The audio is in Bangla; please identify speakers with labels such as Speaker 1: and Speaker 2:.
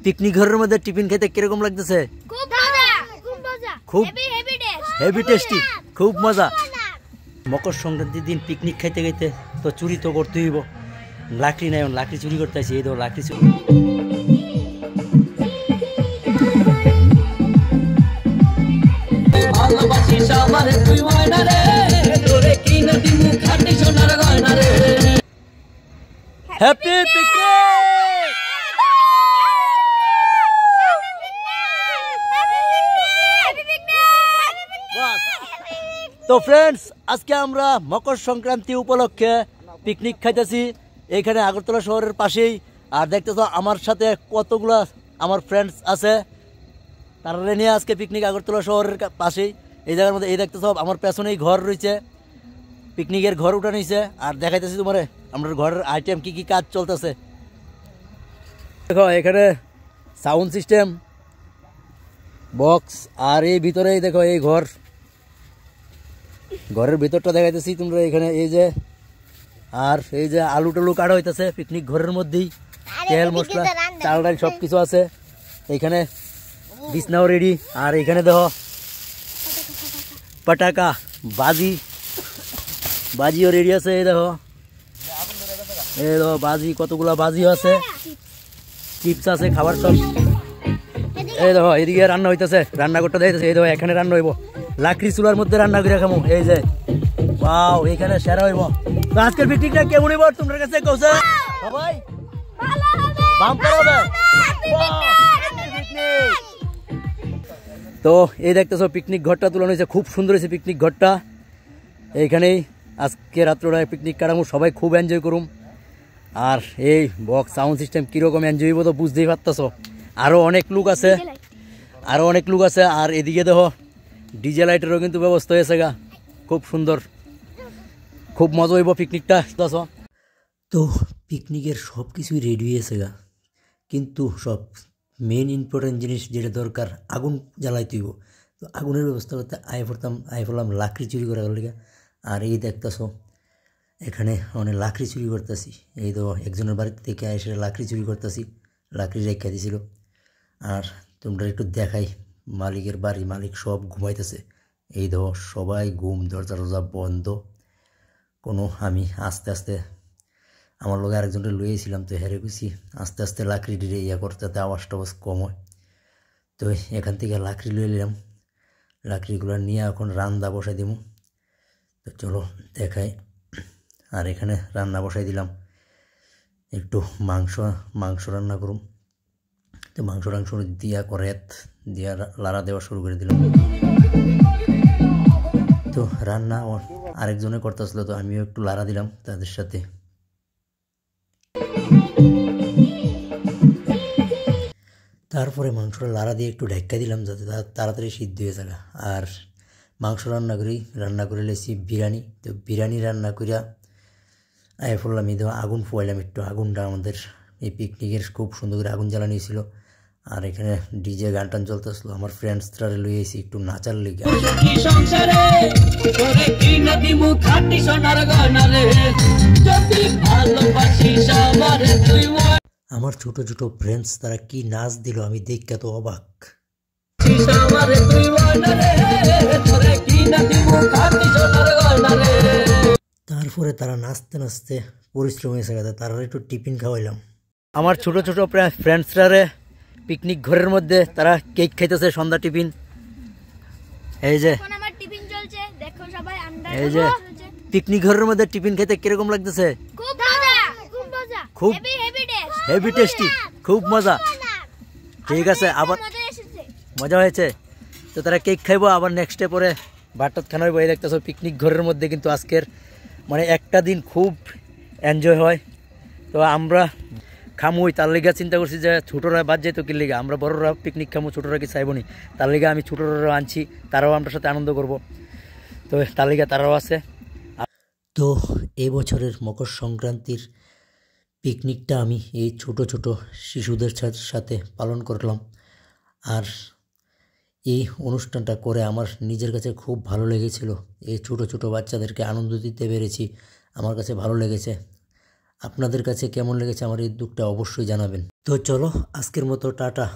Speaker 1: পিকনিক ঘরের মধ্যে টিফিন খেতে কিরকম লাগতেছে? খুব হেভি টেস্টি, খুব মজা। মকর সংক্রান্তির দিন পিকনিক খাইতে খাইতে তো চুরি তো করতে হইব। লাকড়ি নাই, লাকড়ি চুরি করতে আসি। এই তো লাকড়ি চুরি। Happy picnic. তো ফ্রেন্ডস, আজকে আমরা মকর সংক্রান্তি উপলক্ষে পিকনিক খাইতেছি এইখানে আগরতলা শহরের পাশেই। আর দেখতেছো আমার সাথে কতগুলা আমার ফ্রেন্ডস আছে, তারা নিয়ে আজকে পিকনিক আগরতলা শহরের পাশেই এই জায়গার মধ্যে। এই দেখতেছো আমার পেছনেই ঘর রয়েছে, পিকনিকের ঘর উঠা নিয়েছে। আর দেখাইতেছি তোমার আমার ঘরের আইটেম কি কি কাজ চলতেছে। দেখো এখানে সাউন্ড সিস্টেম, বক্স, আর এই ভিতরেই দেখো এই ঘরের ভিতরটা দেখাইতেছি তোমরা এখানে। এই যে আর এই যে আলু টালু কাটা হইতেছে পিকনিক ঘরের মধ্যেই, তেল মশলা চাল ডাল সব কিছু আছে এইখানে। বিছনাও রেডি। আর এখানে দেখো পটাকা বাজিও রেডি আছে। এই দেখো বাজি, কতগুলা বাজিও আছে, চিপস আছে, খাবার সব। এই দেখো এদিকে রান্না হইতেছে, রান্না করতে দেখতেছে। এই দেখো এখানে রান্না হইব, লাকড়ি চুলার মধ্যে রান্না করে খামো। এই যে ওয়াও, এখানে সেরা হইব। তো আজকের পিকনিকটা কেমন হইব তোমার কাছে কইছে সবাই? বাম্পার হবে। তো এই দেখতেছো পিকনিক ঘরটা তুলানো হয়েছে, খুব সুন্দর হয়েছে পিকনিক ঘরটা। এইখানেই আজকে রাত্রটা পিকনিক কাটামো, সবাই খুব এনজয় করুম। আর এই বক্স সাউন্ড সিস্টেম কীরকম এনজয় হইব তো বুঝতেই পারতেছো। আরও অনেক লোক আছে, আর এদিকে দেখো ডিজে লাইটেরও কিন্তু ব্যবস্থা হয়েছে গা, খুব সুন্দর, খুব মজা হইব পিকনিকটা। তো পিকনিকের সব কিছুই রেডি হয়েছে গা, কিন্তু সব মেন ইম্পর্টেন্ট জিনিস যেটা দরকার, আগুন জ্বালাইতে হইব। তো আগুনের ব্যবস্থা করতে আই পড়লাম লাকড়ি চুরি করার লেগে। আর এই দেখতেছো এখানে অনেক লাকড়ি চুরি করতেছি। এই তো একজনের বাড়ি থেকে এসে লাকড়ি চুরি করতেছি, লাকড়ি রেখে দিছিল। আর তোমরা একটু দেখাই মালিকের বাড়ি, মালিক সব ঘুমাইতেছে। এই দেখো সবাই ঘুম, দরজা টরজা বন্ধ। আমি আস্তে আস্তে আমার লোক আরেকজনটা লইয়েছিলাম, তো হেরে গেছি আস্তে আস্তে লাকড়ি ডিরে করতে, যাতে আওয়াজ টাওয়াজ কম হয়। তো এখান থেকে লাকড়ি লয়ে নিলাম, লাকড়িগুলো নিয়ে এখন রান্না বসাই দিব। তো চলো দেখাই। আর এখানে রান্না বসাই দিলাম, একটু মাংস রান্না করুম। তো মাংস দিয়া দিয়া লাড়া দেওয়া শুরু করে দিলাম। তো রান্না আরেকজনে করতেছিল, তো আমিও একটু লাড়া দিলাম তাদের সাথে। তারপরে মাংসটা লাড়া দিয়ে একটু ঢেক্কা দিলাম যাতে তাড়াতাড়ি সিদ্ধ হয়ে যায়। আর মাংস রান্না করে লেছি বিরিয়ানি। তো বিরিয়ানি রান্না করিয়া পড়লাম। এই দেখো আগুন ফুয়াইলাম একটু, আগুনটা আমাদের এই পিকনিকের খুব সুন্দর করে আগুন জ্বালানো ছিল। আর এখানে ডিজে গান টান চলতেছিল, আমার ফ্রেন্ডসরা লইয়ে এসি একটু নাচার লিগে। আমার ছোট ছোট ফ্রেন্ডস তারা কি নাচ দিল, আমি দেখে তো অবাক। তারপরে তারা নাচতে নাচতে পরিশ্রম হয়েছে, তারা একটু টিফিন খাওয়াইলাম। আমার ছোট ছোট ফ্রেন্ডসরা পিকনিক ঘরের মধ্যে তারা কেক খাইতেছে, সন্ধ্যা টিফিন। এই যে পিকনিক ঘরের মধ্যে টিফিন খেতে কিরকম লাগতেছে? খুব হেভি টেস্টি, খুব মজা। ঠিক আছে, আবার মজা হয়েছে। তো তারা কেক খাইবো, আবার নেক্সট ডে পরে ভাত খানা হইব। এই দেখতেছো পিকনিক ঘরের মধ্যে কিন্তু আজকের একটা দিন খুব এনজয় হয়। তো আমরা খামুই, তার লিগা চিন্তা করছি যে ছোটরা বাদ যেত কি লিগা, আমরা বড়রা পিকনিক খামু, ছোটরা কি চাইব নি, তার লিগা আমি ছোটরা আনছি, তারাও আমার সাথে আনন্দ করব। তো তার লিগা তারাও আছে। তো এই বছরের মকর সংক্রান্তির পিকনিকটা আমি এই ছোট ছোট শিশুদের সাথে পালন করলাম। আর এই অনুষ্ঠানটা করে আমার নিজের কাছে খুব ভালো লেগেছিল। এই ছোট ছোট বাচ্চাদেরকে আনন্দ দিতে পেরেছি, আমার কাছে ভালো লেগেছে। আপনাদের কাছে কেমন লেগেছে আমার এই উদ্যোগটা অবশ্যই জানাবেন। তো চলো আজকের মতো টাটা।